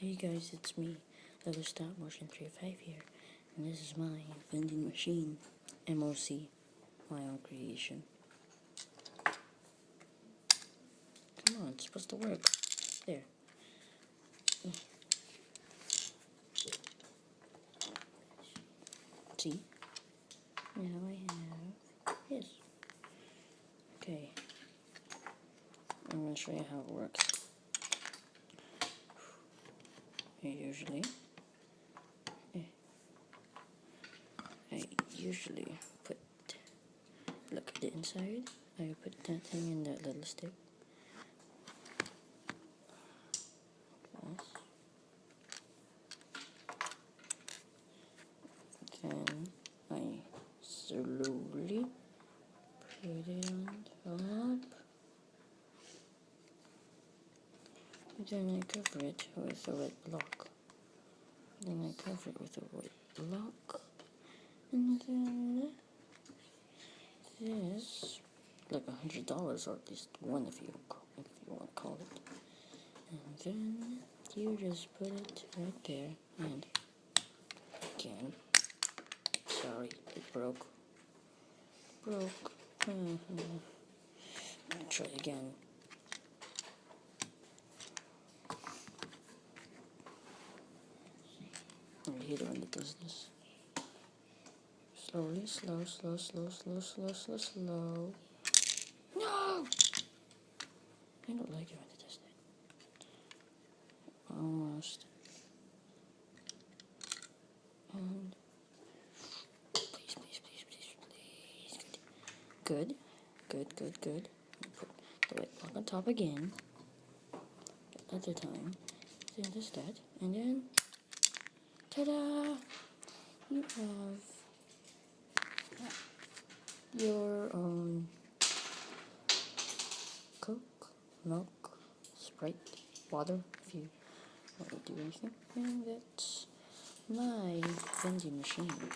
Hey guys, it's me, Lego Stop Motion 35 here, and this is my vending machine, MOC, my own creation. Come on, it's supposed to work. There. See? Now I have this. Okay. I'm going to show you how it works. I usually put, look at the inside, I put that thing in that little stick. Then I slowly put it on top. Then I cover it with a wet block. And then this, like $100, or at least one if you want to call it. And then you just put it right there, and again, sorry, it broke. Let me try again. I hate it when it does this. Slowly, slow. No! I don't like it when it does that. Almost. And please. Good. Put the wet block on top again. Another time. Then just that. And then, ta-da! You have your own Coke, milk, Sprite, water, if you want to do anything. And that's my vending machine.